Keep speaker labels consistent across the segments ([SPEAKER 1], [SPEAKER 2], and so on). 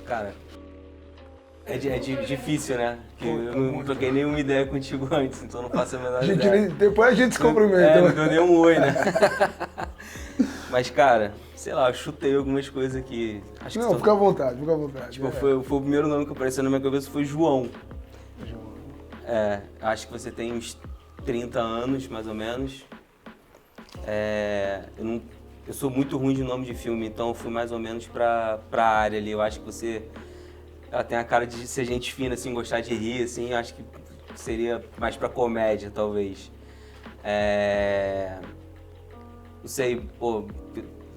[SPEAKER 1] Cara, é difícil, né? Porque eu não troquei nenhuma ideia contigo antes, então não faço a menor ideia.
[SPEAKER 2] Depois a gente se cumprimenta.
[SPEAKER 1] Não deu nem um oi, né? Mas, cara, sei lá, eu chutei algumas coisas aqui. Acho que
[SPEAKER 2] Não, fica à vontade, fica à vontade.
[SPEAKER 1] Tipo, foi o primeiro nome que apareceu na minha cabeça, foi João. Acho que você tem uns 30 anos, mais ou menos. Eu sou muito ruim de nome de filme, então eu fui mais ou menos pra área ali. Eu acho que você... Ela tem a cara de ser gente fina, assim, gostar de rir, assim. Eu acho que seria mais pra comédia, talvez. Não sei, pô...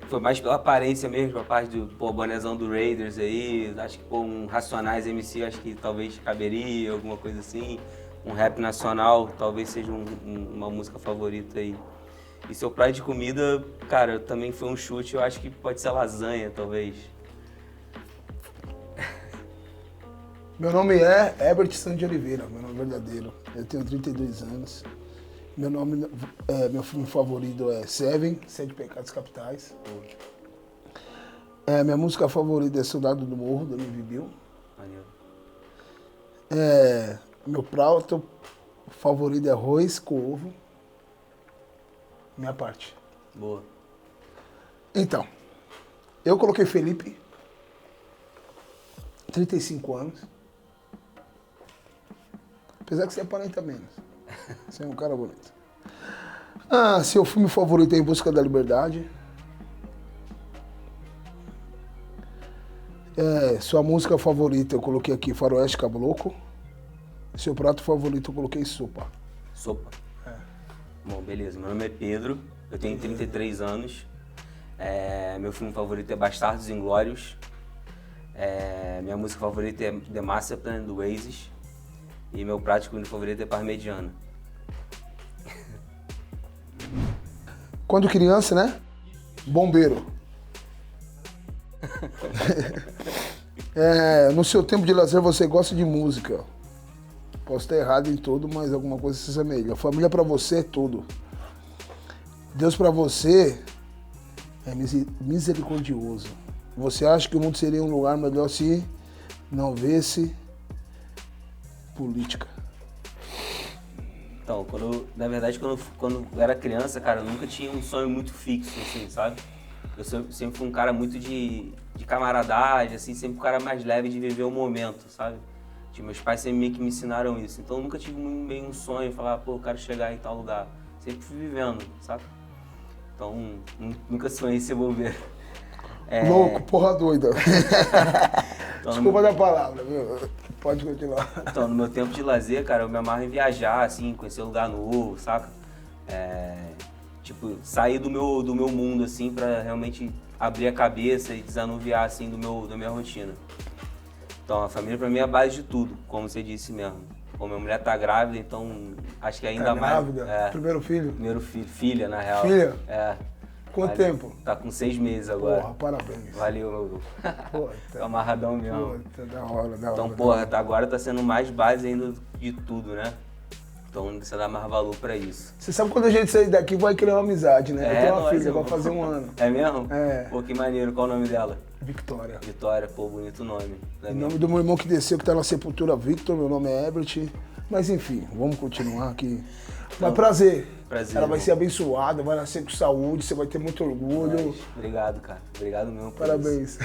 [SPEAKER 1] Foi mais pela aparência mesmo, a parte do bonezão do Raiders aí. Acho que um Racionais MC, acho que talvez caberia, alguma coisa assim. Um rap nacional, talvez seja uma música favorita aí. E seu prato de comida, cara, também foi um chute, eu acho que pode ser lasanha, talvez.
[SPEAKER 2] Meu nome é Herbert Santos de Oliveira, meu nome verdadeiro. Eu tenho 32 anos. Meu filme favorito é Seven, Sete Pecados Capitais. Minha música favorita é Soldado do Morro, do Navy Bill. Meu prato favorito é arroz com ovo. Minha parte.
[SPEAKER 1] Boa.
[SPEAKER 2] Então, eu coloquei Felipe, 35 anos. Apesar que você aparenta menos. Você é um cara bonito. Seu filme favorito é Em Busca da Liberdade. Sua música favorita eu coloquei aqui Faroeste Caboclo. Seu prato favorito eu coloquei sopa.
[SPEAKER 1] Sopa. Bom, beleza. Meu nome é Pedro, eu tenho 33 anos. Meu filme favorito é Bastardos Inglórios. Minha música favorita é The Master Plan, do Oasis. E meu prato de comida favorito é parmegiana.
[SPEAKER 2] Quando criança, né? Bombeiro. No seu tempo de lazer você gosta de música. Posso estar errado em tudo, mas alguma coisa se assemelha. Família pra você é tudo. Deus pra você é misericordioso. Você acha que o mundo seria um lugar melhor se não houvesse política?
[SPEAKER 1] Então, na verdade, quando eu era criança, cara, eu nunca tinha um sonho muito fixo, assim, sabe? Eu sempre fui um cara muito de camaradagem, assim, sempre um cara mais leve de viver o momento, sabe? Tipo, meus pais sempre meio que me ensinaram isso. Então, eu nunca tive meio um sonho, falar, pô, eu quero chegar em tal lugar. Sempre fui vivendo, sabe? Então, nunca sonhei em ser bombeiro.
[SPEAKER 2] Louco, porra doida.
[SPEAKER 1] Então,
[SPEAKER 2] Desculpa da palavra, viu? Pode continuar.
[SPEAKER 1] Então, no meu tempo de lazer, cara, eu me amarro em viajar, assim, conhecer lugar novo, saca? Tipo, sair do meu mundo, assim, pra realmente abrir a cabeça e desanuviar, assim, da minha rotina. Então, a família pra mim é a base de tudo, como você disse mesmo. Como minha mulher tá grávida, então acho que ainda mais...
[SPEAKER 2] Grávida? Primeiro filho?
[SPEAKER 1] Primeiro filho, filha, na real.
[SPEAKER 2] Filha?
[SPEAKER 1] É.
[SPEAKER 2] Quanto tempo?
[SPEAKER 1] Tá com 6 meses agora.
[SPEAKER 2] Porra, parabéns.
[SPEAKER 1] Valeu, meu.
[SPEAKER 2] Puta.
[SPEAKER 1] Tô amarradão mesmo.
[SPEAKER 2] Puta, da hora.
[SPEAKER 1] Então, porra, agora tá sendo mais base ainda de tudo, né? Então você dá mais valor pra isso.
[SPEAKER 2] Você sabe quando a gente sair daqui vai criar uma amizade, né? Eu tenho uma filha, vai fazer um ano.
[SPEAKER 1] É mesmo?
[SPEAKER 2] É.
[SPEAKER 1] Pô, que maneiro. Qual o nome dela?
[SPEAKER 2] Victoria.
[SPEAKER 1] Vitória, pô, bonito nome.
[SPEAKER 2] Em nome do meu irmão que desceu, que tá na sepultura, Victor, meu nome é Herbert. Mas enfim, vamos continuar aqui. Mas prazer.
[SPEAKER 1] Prazer.
[SPEAKER 2] Ela vai ser abençoada, vai nascer com saúde, você vai ter muito orgulho.
[SPEAKER 1] Obrigado, cara. Obrigado mesmo por
[SPEAKER 2] Parabéns.
[SPEAKER 1] isso.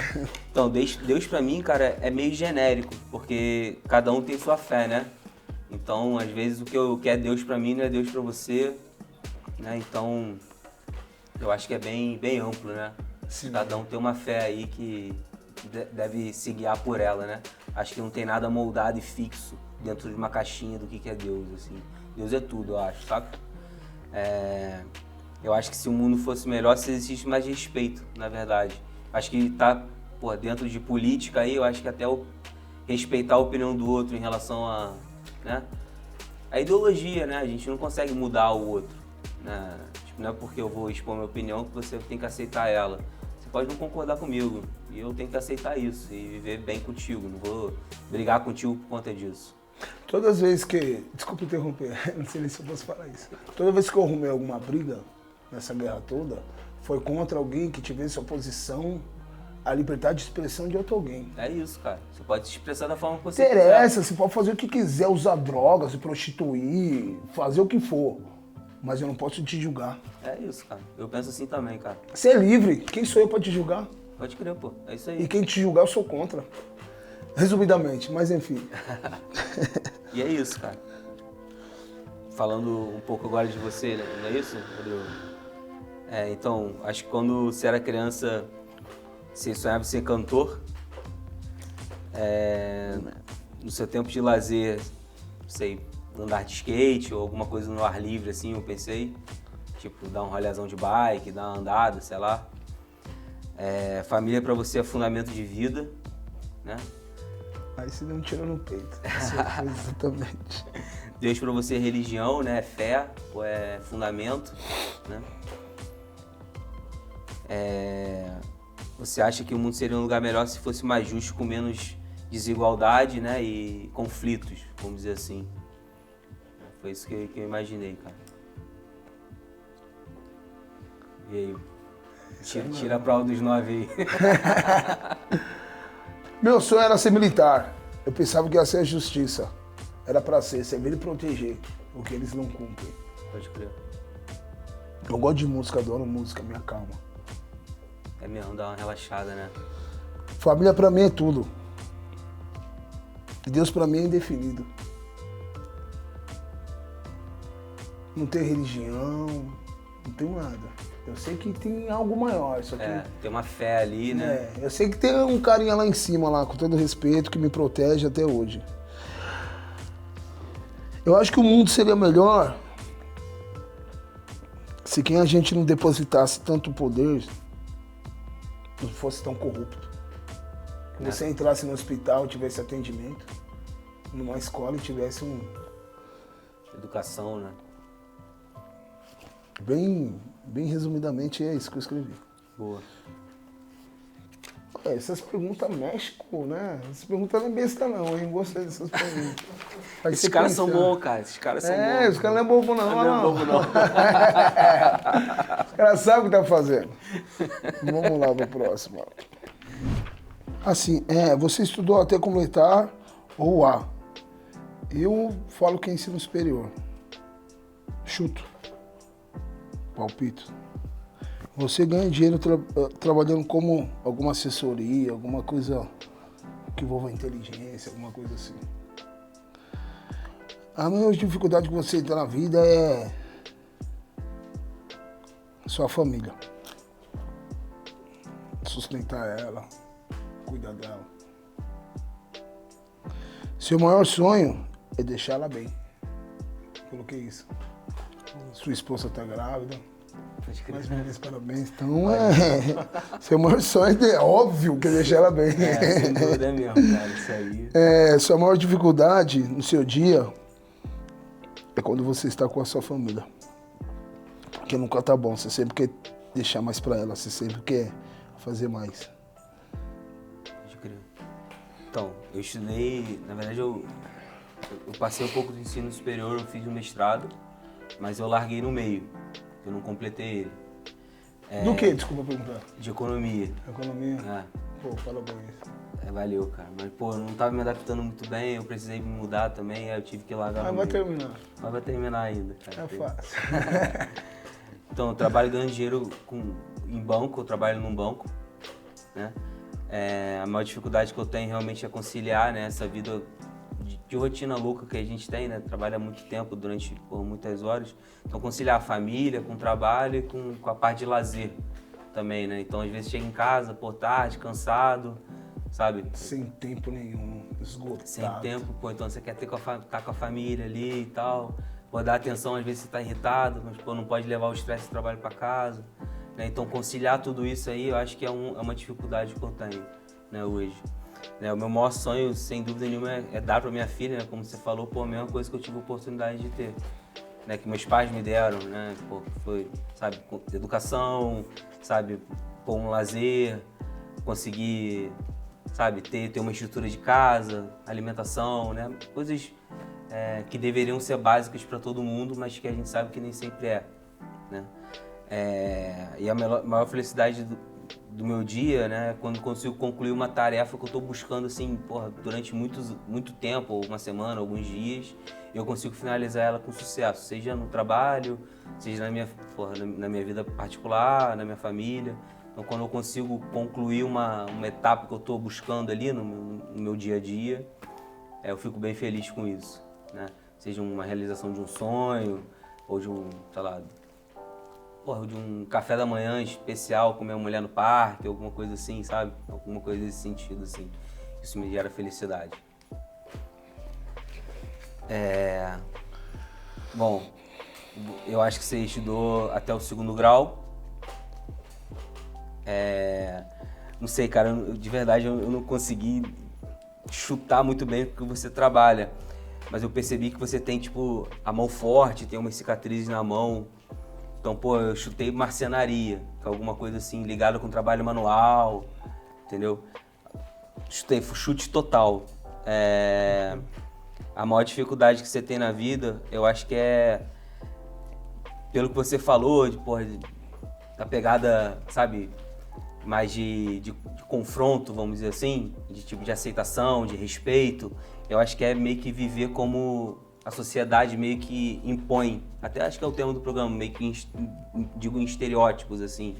[SPEAKER 1] Então, Deus pra mim, cara, é meio genérico, porque cada um tem sua fé, né? Então, às vezes, o que é Deus pra mim não é Deus pra você, né? Então, eu acho que é bem amplo, né?
[SPEAKER 2] Sim.
[SPEAKER 1] Cada um tem uma fé aí que deve se guiar por ela, né? Acho que não tem nada moldado e fixo dentro de uma caixinha do que é Deus, assim. Deus é tudo, eu acho, sabe? Eu acho que se o mundo fosse melhor, se existe mais respeito, na verdade. Acho que tá, pô, dentro de política aí, eu acho que até o respeitar a opinião do outro em relação a, né? A ideologia, né? A gente não consegue mudar o outro, né? Tipo, não é porque eu vou expor minha opinião que você tem que aceitar ela. Você pode não concordar comigo e eu tenho que aceitar isso e viver bem contigo. Não vou brigar contigo por conta disso.
[SPEAKER 2] Todas as vezes que... Desculpa interromper, não sei nem se eu posso falar isso. Toda vez que eu arrumei alguma briga nessa guerra toda, foi contra alguém que tivesse oposição à liberdade de expressão de outro alguém.
[SPEAKER 1] É isso, cara. Você pode se expressar da forma que você
[SPEAKER 2] Interessa,
[SPEAKER 1] quiser.
[SPEAKER 2] você pode fazer o que quiser, usar drogas, se prostituir, fazer o que for. Mas eu não posso te julgar.
[SPEAKER 1] É isso, cara. Eu penso assim também, cara.
[SPEAKER 2] Você é livre. Quem sou eu pra te julgar?
[SPEAKER 1] Pode crer, pô. É isso aí.
[SPEAKER 2] E quem te julgar, eu sou contra. Resumidamente, mas enfim.
[SPEAKER 1] E é isso, cara. Falando um pouco agora de você, né? Não é isso, Rodrigo? Então, acho que quando você era criança, você sonhava em ser cantor. No seu tempo de lazer, não sei, andar de skate ou alguma coisa no ar livre, assim, eu pensei. Tipo, dar um rolezão de bike, dar uma andada, sei lá. Família pra você é fundamento de vida, né?
[SPEAKER 2] Aí você deu um tiro no peito. Exatamente.
[SPEAKER 1] Deus pra você é religião, né? Fé, é fundamento, né? Você acha que o mundo seria um lugar melhor se fosse mais justo, com menos desigualdade, né? E conflitos, vamos dizer assim. Foi isso que eu imaginei, cara. E aí? Tira a prova dos 9 aí.
[SPEAKER 2] Meu sonho era ser militar. Eu pensava que ia ser a justiça. Era pra ser, servir e proteger o que eles não cumprem.
[SPEAKER 1] Pode crer.
[SPEAKER 2] Eu gosto de música, adoro música, me acalma.
[SPEAKER 1] É mesmo, dá uma relaxada, né?
[SPEAKER 2] Família pra mim é tudo. Deus pra mim é indefinido. Não tem religião, não tem nada. Eu sei que tem algo maior, só que...
[SPEAKER 1] Tem uma fé ali, né?
[SPEAKER 2] Eu sei que tem um carinha lá em cima, lá, com todo respeito, que me protege até hoje. Eu acho que o mundo seria melhor se quem a gente não depositasse tanto poder não fosse tão corrupto. Que você entrasse no hospital e tivesse atendimento, numa escola e tivesse
[SPEAKER 1] Educação, né?
[SPEAKER 2] Bem resumidamente é isso que eu escrevi.
[SPEAKER 1] Boa.
[SPEAKER 2] Essas perguntas mexem com, né? Essas perguntas não é besta não, hein? Gostei dessas perguntas.
[SPEAKER 1] Esses caras são bons, cara. Esses caras são bons.
[SPEAKER 2] Os caras não é bobo não.
[SPEAKER 1] Não é bobo, não.
[SPEAKER 2] Os caras sabem o que tá fazendo. Vamos lá pro próximo. Assim, você estudou até completar ou A. Eu falo que é ensino superior. Chuto. Palpito. Você ganha dinheiro trabalhando como alguma assessoria, alguma coisa que envolva inteligência, alguma coisa assim. A maior dificuldade que você tem na vida é sua família. Sustentar ela, cuidar dela. Seu maior sonho é deixar ela bem. Coloquei isso. Sua esposa está grávida. Mais uma vez, parabéns. Então, seu maior sonho é óbvio que é deixar ela bem.
[SPEAKER 1] Sem dúvida mesmo, cara, isso aí.
[SPEAKER 2] Sua maior dificuldade no seu dia é quando você está com a sua família. Porque nunca tá bom, você sempre quer deixar mais pra ela, você sempre quer fazer mais.
[SPEAKER 1] Pode crer. Então, eu estudei, na verdade eu passei um pouco do ensino superior, eu fiz um mestrado, mas eu larguei no meio. Eu não completei ele.
[SPEAKER 2] Do que? Desculpa perguntar.
[SPEAKER 1] De economia.
[SPEAKER 2] Economia? Pô, parabéns.
[SPEAKER 1] Valeu, cara. Mas, pô, eu não tava me adaptando muito bem, eu precisei me mudar também, aí eu tive que largar no
[SPEAKER 2] Mas vai
[SPEAKER 1] meio.
[SPEAKER 2] terminar.
[SPEAKER 1] Mas vai terminar ainda, cara.
[SPEAKER 2] É fácil.
[SPEAKER 1] Então, eu trabalho ganhando dinheiro em banco, eu trabalho num banco, né? A maior dificuldade que eu tenho realmente é conciliar, né, essa vida de rotina louca que a gente tem, né? Trabalha muito tempo, durante muitas horas. Então, conciliar a família com o trabalho e com a parte de lazer também, né? Então, às vezes chega em casa, tarde, cansado, sabe?
[SPEAKER 2] Sem tempo nenhum, esgotado.
[SPEAKER 1] Sem tempo, pô, então você quer tá com a família ali e tal, pô, dar atenção, às vezes você tá irritado, mas pô, não pode levar o estresse do trabalho para casa, né? Então conciliar tudo isso aí, eu acho que é uma dificuldade que eu tenho, né, hoje. Né, o meu maior sonho, sem dúvida nenhuma, é dar para minha filha, né, como você falou, pô, a mesma coisa que eu tive a oportunidade de ter, né, que meus pais me deram, né, pô, foi, sabe, educação, sabe, pô, um lazer, conseguir, sabe, ter uma estrutura de casa, alimentação, né, coisas que deveriam ser básicas para todo mundo, mas que a gente sabe que nem sempre é, né. E a maior felicidade do meu dia, né, quando consigo concluir uma tarefa que eu estou buscando assim, porra, durante muito tempo, ou uma semana, alguns dias, e eu consigo finalizar ela com sucesso, seja no trabalho, seja na minha vida particular, na minha família. Então, quando eu consigo concluir uma etapa que eu estou buscando ali no meu dia a dia, eu fico bem feliz com isso, né? Seja uma realização de um sonho, ou de sei lá, de um café da manhã especial com minha mulher no parque, alguma coisa assim, sabe? Alguma coisa nesse sentido, assim. Isso me gera felicidade. Bom, eu acho que você estudou até o 2º grau. Não sei, cara, de verdade eu não consegui chutar muito bem o que você trabalha. Mas eu percebi que você tem, tipo, a mão forte, tem umas cicatrizes na mão. Então, pô, eu chutei marcenaria, que é alguma coisa assim, ligada com trabalho manual, entendeu? Chute total. A maior dificuldade que você tem na vida, eu acho que pelo que você falou, da pegada, sabe, mais de confronto, vamos dizer assim, de aceitação, de respeito, eu acho que é meio que viver como a sociedade meio que impõe, até acho que é o tema do programa, meio que digo em estereótipos, assim.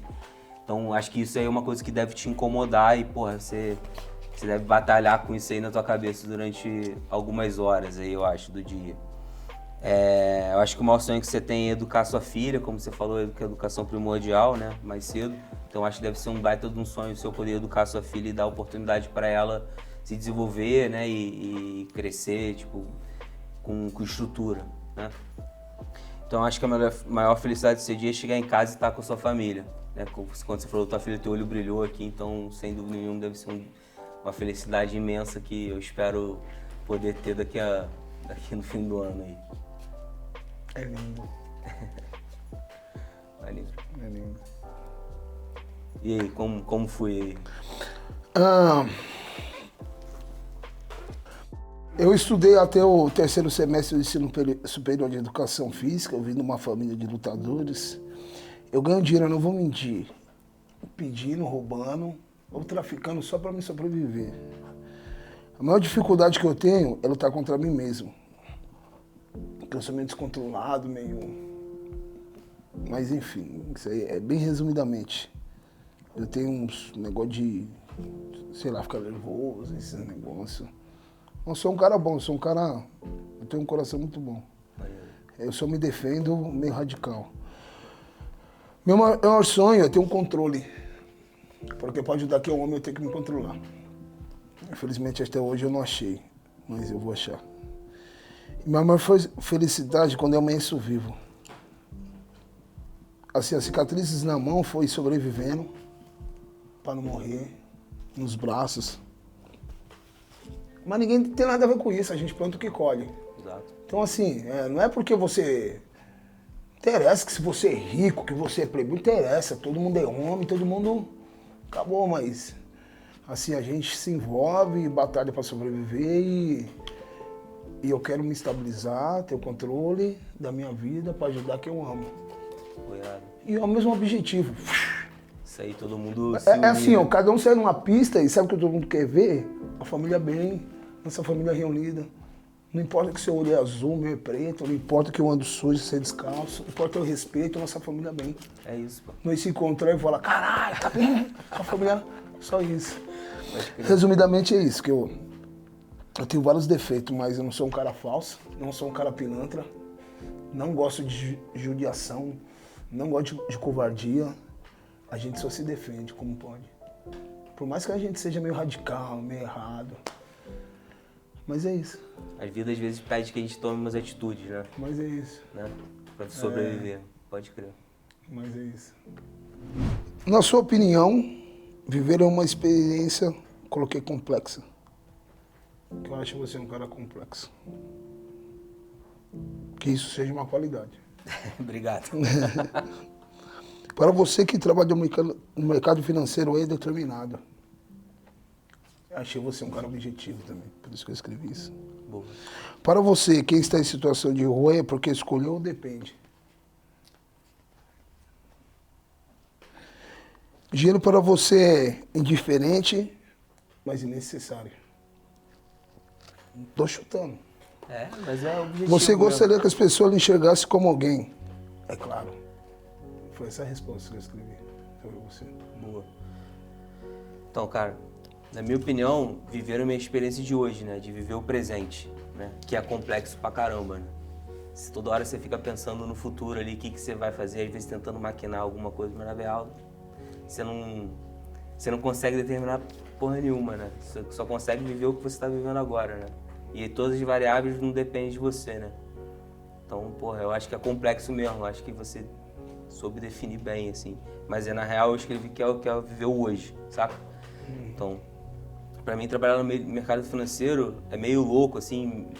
[SPEAKER 1] Então acho que isso aí é uma coisa que deve te incomodar e, porra, você deve batalhar com isso aí na tua cabeça durante algumas horas aí, eu acho, do dia. Eu acho que o maior sonho que você tem é educar sua filha, como você falou, que é educação primordial, né, mais cedo. Então acho que deve ser um baita de um sonho seu poder educar sua filha e dar oportunidade para ela se desenvolver, né, e crescer, tipo, com estrutura, né? Então acho que a maior felicidade do seu dia é chegar em casa e estar com a sua família, né? Quando você falou que tua filha, teu olho brilhou aqui, então sem dúvida nenhuma deve ser uma felicidade imensa que eu espero poder ter daqui no fim do ano aí.
[SPEAKER 2] É lindo.
[SPEAKER 1] Valeu.
[SPEAKER 2] É lindo.
[SPEAKER 1] E aí, como foi aí?
[SPEAKER 2] Eu estudei até o 3º semestre do ensino superior de educação física, eu vim de uma família de lutadores. Eu ganho dinheiro, eu não vou mentir, pedindo, roubando ou traficando só para me sobreviver. A maior dificuldade que eu tenho é lutar contra mim mesmo. Porque eu sou meio descontrolado, meio... Mas enfim, isso aí é bem resumidamente. Eu tenho uns negócio de, sei lá, ficar nervoso, esses negócios. Eu sou um cara bom, eu tenho um coração muito bom. Eu só me defendo meio radical. Meu maior sonho é ter um controle. Porque para ajudar que é um homem eu tenho que me controlar. Infelizmente até hoje eu não achei, mas eu vou achar. E minha maior felicidade quando eu amanheço vivo. Assim, as cicatrizes na mão foi sobrevivendo para não morrer, nos braços. Mas ninguém tem nada a ver com isso, a gente planta o que colhe.
[SPEAKER 1] Exato.
[SPEAKER 2] Então assim, não é porque você... Interessa que se você é rico, que você é playboy, interessa. Todo mundo é homem, todo mundo... Acabou, mas... Assim, a gente se envolve, batalha para sobreviver e eu quero me estabilizar, ter o controle da minha vida para ajudar quem eu amo.
[SPEAKER 1] Obrigado.
[SPEAKER 2] E é o mesmo objetivo.
[SPEAKER 1] Isso aí todo mundo
[SPEAKER 2] É assim, ó, cada um sai numa pista e sabe o que todo mundo quer ver? A família bem, nossa família reunida. Não importa que seu olho é azul, meu é preto, não importa que eu ando sujo, você é descalço, não importa o respeito, nossa família bem.
[SPEAKER 1] É isso, pô.
[SPEAKER 2] Nós se encontrar e falar, caralho, tá bem? A família, só isso. Resumidamente é isso, que eu tenho vários defeitos, mas eu não sou um cara falso, não sou um cara pilantra, não gosto de judiação, não gosto de covardia. A gente só se defende como pode. Por mais que a gente seja meio radical, meio errado. Mas é isso.
[SPEAKER 1] A vida às vezes pede que a gente tome umas atitudes, né?
[SPEAKER 2] Mas é isso.
[SPEAKER 1] Né? Pra sobreviver, pode crer.
[SPEAKER 2] Mas é isso. Na sua opinião, viver é uma experiência, coloquei complexa. Que eu acho você um cara complexo. Que isso seja uma qualidade.
[SPEAKER 1] Obrigado.
[SPEAKER 2] Para você que trabalha no mercado financeiro aí determinado. Achei você um cara objetivo também, por isso que eu escrevi isso.
[SPEAKER 1] Boa.
[SPEAKER 2] Para você, quem está em situação de rua é porque escolheu ou depende? Dinheiro para você é indiferente, mas necessário. Tô chutando.
[SPEAKER 1] É, mas é o objetivo.
[SPEAKER 2] Você gostaria
[SPEAKER 1] mesmo.
[SPEAKER 2] que as pessoas lhe enxergassem como alguém? É claro. Foi essa a resposta que eu escrevi sobre você.
[SPEAKER 1] Boa. Então, cara, na minha opinião, viver a minha experiência de hoje, né? De viver o presente, né? Que é complexo pra caramba, né? Se toda hora você fica pensando no futuro ali, o que você vai fazer, às vezes tentando maquinar alguma coisa, mas na real, você não consegue determinar porra nenhuma, né? Você só consegue viver o que você está vivendo agora, né? E todas as variáveis não dependem de você, né? Então, porra, eu acho que é complexo mesmo, eu acho que você soube definir bem, assim. Mas na real eu escrevi que é viver o hoje, saca? Então, pra mim trabalhar no mercado financeiro é meio louco, assim,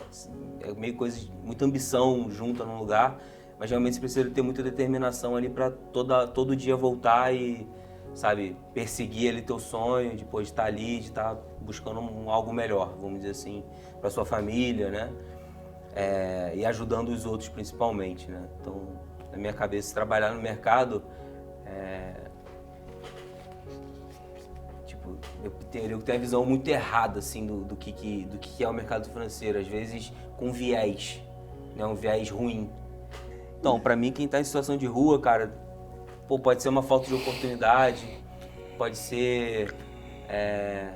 [SPEAKER 1] é meio coisa de muita ambição junta num lugar, mas realmente você precisa ter muita determinação ali pra todo dia voltar e, sabe, perseguir ali teu sonho, depois de estar ali, de estar buscando algo melhor, vamos dizer assim, pra sua família, né? E ajudando os outros principalmente, né? Então, na minha cabeça, trabalhar no mercado tipo, eu tenho a visão muito errada, assim, do que é o mercado financeiro, às vezes com viés, né? Um viés ruim. Então, pra mim, quem tá em situação de rua, cara, pô, pode ser uma falta de oportunidade, pode ser,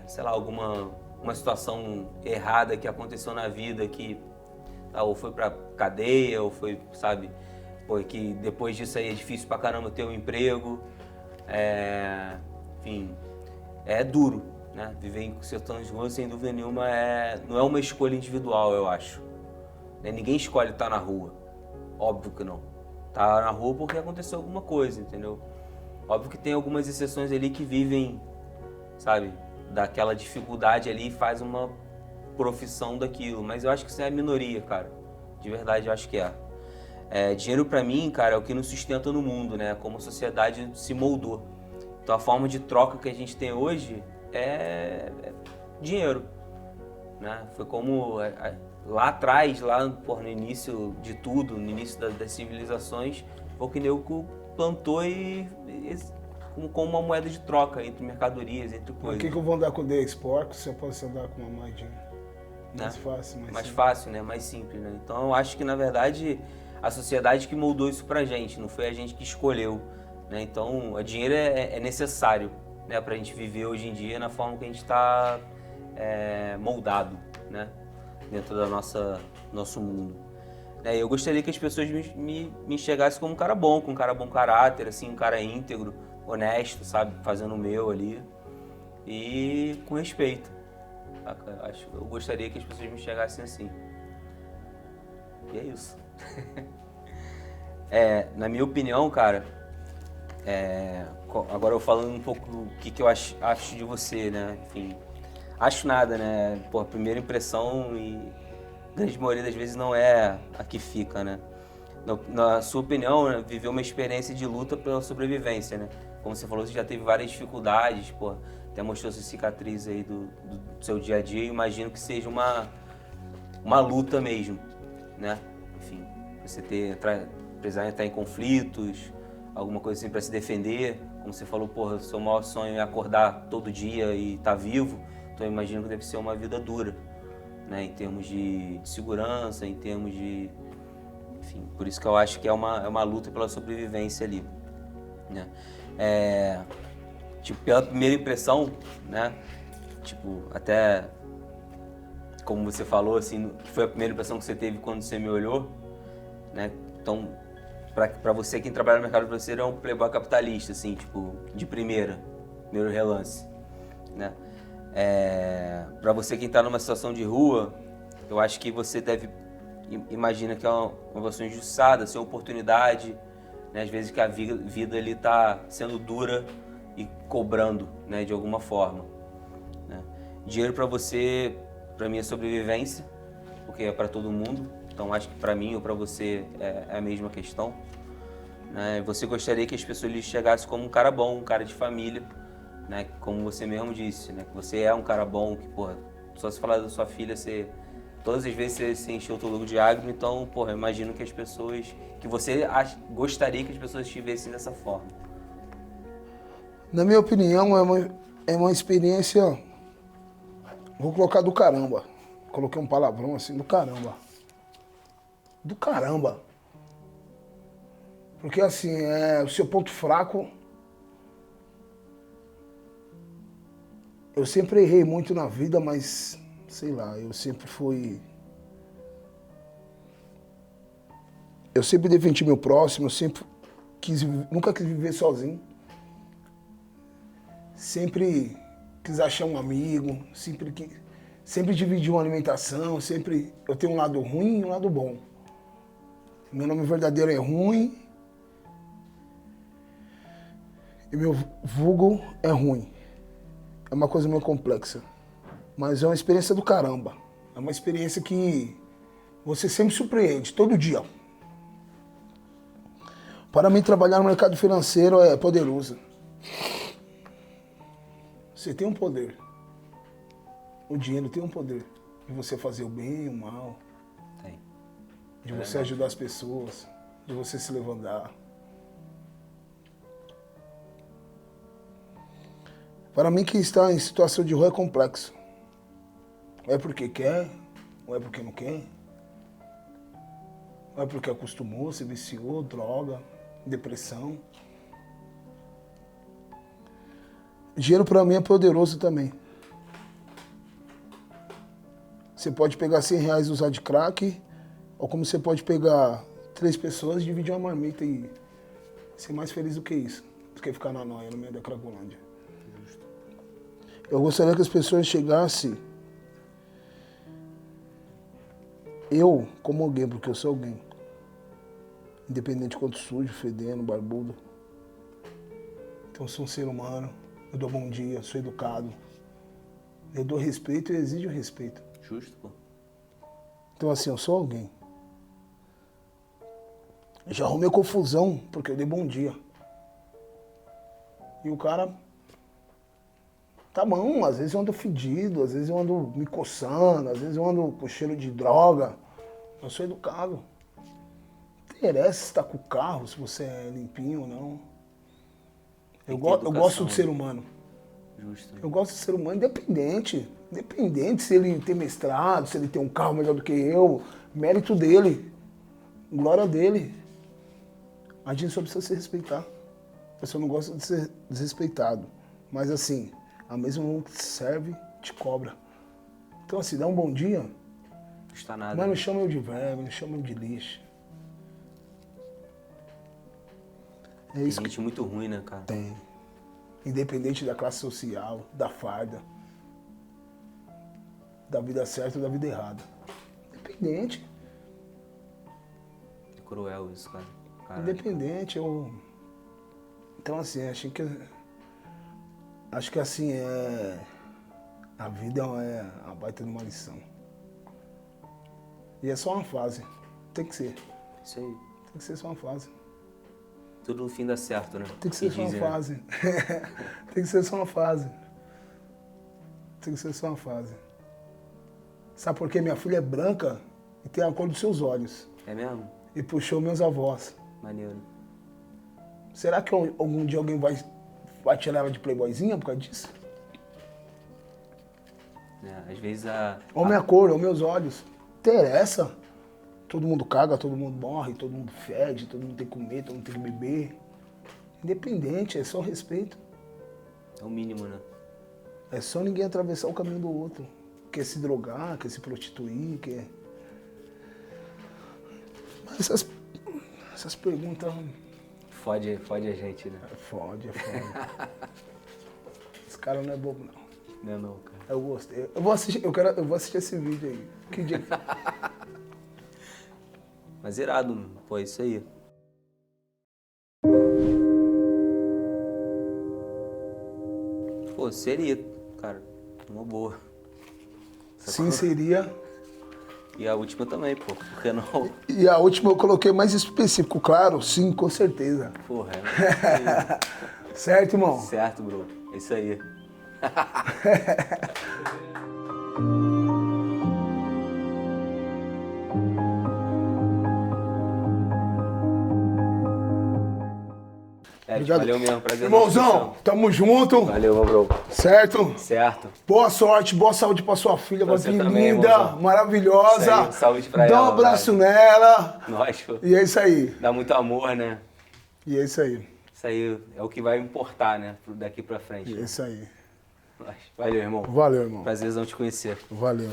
[SPEAKER 1] sei lá, uma situação errada que aconteceu na vida que ou foi pra cadeia, ou foi, sabe, pô, que depois disso aí é difícil pra caramba ter um emprego, enfim, é duro, né? Viver em situações de rua, sem dúvida nenhuma, não é uma escolha individual, eu acho. Né? Ninguém escolhe estar na rua, óbvio que não. Tá na rua porque aconteceu alguma coisa, entendeu? Óbvio que tem algumas exceções ali que vivem, sabe, daquela dificuldade ali e faz uma profissão daquilo, mas eu acho que isso é a minoria, cara. De verdade, eu acho que é. Dinheiro pra mim, cara, é o que nos sustenta no mundo, né? Como a sociedade se moldou. Então a forma de troca que a gente tem hoje é dinheiro, né? Foi como lá atrás, no início de tudo, no início das civilizações, foi o que Neuco plantou como uma moeda de troca entre mercadorias, entre coisas.
[SPEAKER 2] Por que eu vou andar com o The Export se eu posso andar com uma moedinha? Mais fácil,
[SPEAKER 1] mais fácil, né? Mais simples, né? Então eu acho que, na verdade, a sociedade que moldou isso pra gente, não foi a gente que escolheu, né? Então, o dinheiro é necessário, né? Pra gente viver hoje em dia na forma que a gente tá moldado, né? Dentro da nosso mundo. Eu gostaria que as pessoas me enxergassem como um cara bom, com um cara bom caráter, assim, um cara íntegro, honesto, sabe? Fazendo o meu ali e com respeito. Eu gostaria que as pessoas me enxergassem assim. E é isso. Na minha opinião, cara, agora eu falando um pouco o que eu acho de você, né? Enfim, acho nada, né? Pô, a primeira impressão e a grande maioria das vezes não é a que fica, né? Na sua opinião, né, viveu uma experiência de luta pela sobrevivência, né? Como você falou, você já teve várias dificuldades, pô, até mostrou essa cicatriz aí do seu dia a dia. Eu imagino que seja uma luta mesmo, né? Enfim, você precisar entrar em conflitos, alguma coisa assim para se defender. Como você falou, porra, seu maior sonho é acordar todo dia e estar vivo. Então eu imagino que deve ser uma vida dura, né? Em termos de segurança, em termos de... Enfim, por isso que eu acho que é uma luta pela sobrevivência ali, né? Tipo, pela primeira impressão, né? Tipo, até como você falou, assim, que foi a primeira impressão que você teve quando você me olhou, né? Então, pra você, quem trabalha no mercado financeiro é um playboy capitalista, assim, tipo, de primeiro relance. né? Para você que está numa situação de rua, eu acho que você imagina que é uma situação injustiçada, sem oportunidade, né? Às vezes que a vida ali está sendo dura e cobrando, né? De alguma forma, né? Dinheiro para você, para mim é sobrevivência, porque é para todo mundo. Então acho que para mim ou para você é a mesma questão, né? Você gostaria que as pessoas lhe chegassem como um cara bom, um cara de família, né? Como você mesmo disse, né? Que você é um cara bom, que, porra, só se falar da sua filha, todas as vezes você encheu o teu logo de água, então, porra, eu imagino que as pessoas, que você gostaria que as pessoas estivessem dessa forma.
[SPEAKER 2] Na minha opinião, é uma experiência, vou colocar do caramba. Coloquei um palavrão assim, do caramba. Do caramba. Porque assim, o seu ponto fraco. Eu sempre errei muito na vida, mas sei lá, eu sempre defendi meu próximo, eu sempre nunca quis viver sozinho. Sempre quis achar um amigo, sempre dividi uma alimentação, eu tenho um lado ruim e um lado bom. Meu nome verdadeiro é ruim e meu vulgo é ruim. É uma coisa meio complexa, mas é uma experiência do caramba. É uma experiência que você sempre surpreende, todo dia. Para mim, trabalhar no mercado financeiro é poderoso. Você tem um poder. O dinheiro tem um poder de você fazer o bem e o mal.
[SPEAKER 1] Tem.
[SPEAKER 2] De você ajudar as pessoas, de você se levantar. Para mim, quem está em situação de rua é complexo. Ou é porque quer, ou é porque não quer. Ou é porque acostumou, se viciou, droga, depressão. Dinheiro para mim é poderoso também. Você pode pegar R$100 e usar de crack, ou como você pode pegar 3 pessoas, dividir uma marmita e ser mais feliz do que isso, do que ficar na noia no meio da Cracolândia. Eu gostaria que as pessoas chegassem, eu como alguém, porque eu sou alguém, independente de quanto sujo, fedendo, barbudo. Então eu sou um ser humano, eu dou bom dia, sou educado, eu dou respeito e exijo respeito.
[SPEAKER 1] Justo, pô.
[SPEAKER 2] Então assim, eu sou alguém. Eu já arrumei confusão porque eu dei bom dia. E o cara... Tá bom, às vezes eu ando fedido, às vezes eu ando me coçando, às vezes eu ando com cheiro de droga. Eu sou educado. Não interessa se tá com o carro, se você é limpinho ou não. Eu gosto do ser humano.
[SPEAKER 1] Justo.
[SPEAKER 2] Eu gosto do ser humano independente. Independente se ele tem mestrado, se ele tem um carro melhor do que eu. Mérito dele. Glória dele. A gente só precisa se respeitar. Eu só não gosto de ser desrespeitado. Mas assim... A mesma mão que te serve, te cobra. Então assim, dá um bom dia.
[SPEAKER 1] Não está nada.
[SPEAKER 2] Mas não chama eu de verme, não chama eu de lixo.
[SPEAKER 1] Tem gente muito ruim, né, cara?
[SPEAKER 2] Tem. Independente da classe social, da farda. Da vida certa ou da vida errada. Independente.
[SPEAKER 1] É cruel isso, cara. Caralho.
[SPEAKER 2] Independente, Então assim, acho que assim, a vida é a baita de uma lição. E é só uma fase. Tem que ser.
[SPEAKER 1] Isso aí.
[SPEAKER 2] Tem que ser só uma fase.
[SPEAKER 1] Tudo no fim dá certo, né?
[SPEAKER 2] Tem que ser só uma fase. Tem que ser só uma fase. Tem que ser só uma fase. Sabe por quê? Minha filha é branca e tem a cor dos seus olhos.
[SPEAKER 1] É mesmo?
[SPEAKER 2] E puxou meus avós.
[SPEAKER 1] Maneiro.
[SPEAKER 2] Será que algum dia alguém vai tirar ela de playboyzinha por causa disso?
[SPEAKER 1] Às vezes
[SPEAKER 2] Ou minha cor, ou meus olhos. Interessa. Todo mundo caga, todo mundo morre, todo mundo fede, todo mundo tem que comer, todo mundo tem que beber. Independente, é só respeito.
[SPEAKER 1] É o mínimo, né?
[SPEAKER 2] É só ninguém atravessar o caminho do outro. Quer se drogar, quer se prostituir, quer... Mas essas perguntas...
[SPEAKER 1] Fode a gente, né?
[SPEAKER 2] Fode. Esse cara não é bobo, não.
[SPEAKER 1] Não é não, cara.
[SPEAKER 2] Eu gostei. Eu vou assistir esse vídeo aí. Que dia?
[SPEAKER 1] Mas irado, mano. Pô, é isso aí. Pô, seria, cara. Uma boa.
[SPEAKER 2] Sim, seria.
[SPEAKER 1] E a última também, pô. Por que não?
[SPEAKER 2] E a última eu coloquei mais específico, claro, sim, com certeza.
[SPEAKER 1] Porra, é.
[SPEAKER 2] Certo, irmão?
[SPEAKER 1] Certo, bro. É isso aí.
[SPEAKER 2] Obrigado.
[SPEAKER 1] Valeu mesmo, prazer.
[SPEAKER 2] Irmãozão, tamo junto.
[SPEAKER 1] Valeu, meu bro.
[SPEAKER 2] Certo?
[SPEAKER 1] Certo.
[SPEAKER 2] Boa sorte, boa saúde pra sua filha,
[SPEAKER 1] Pra
[SPEAKER 2] vai
[SPEAKER 1] você
[SPEAKER 2] vir
[SPEAKER 1] também,
[SPEAKER 2] linda,
[SPEAKER 1] irmãozão.
[SPEAKER 2] maravilhosa.
[SPEAKER 1] Isso aí, saúde pra
[SPEAKER 2] Dá
[SPEAKER 1] ela,
[SPEAKER 2] um abraço
[SPEAKER 1] vai.
[SPEAKER 2] nela.
[SPEAKER 1] Nós, pô.
[SPEAKER 2] E é isso aí.
[SPEAKER 1] Dá muito amor, né?
[SPEAKER 2] E é isso aí.
[SPEAKER 1] Isso aí é o que vai importar, né? Daqui pra frente.
[SPEAKER 2] E é isso aí.
[SPEAKER 1] Valeu, irmão.
[SPEAKER 2] Valeu, irmão.
[SPEAKER 1] Prazerzão te conhecer.
[SPEAKER 2] Valeu.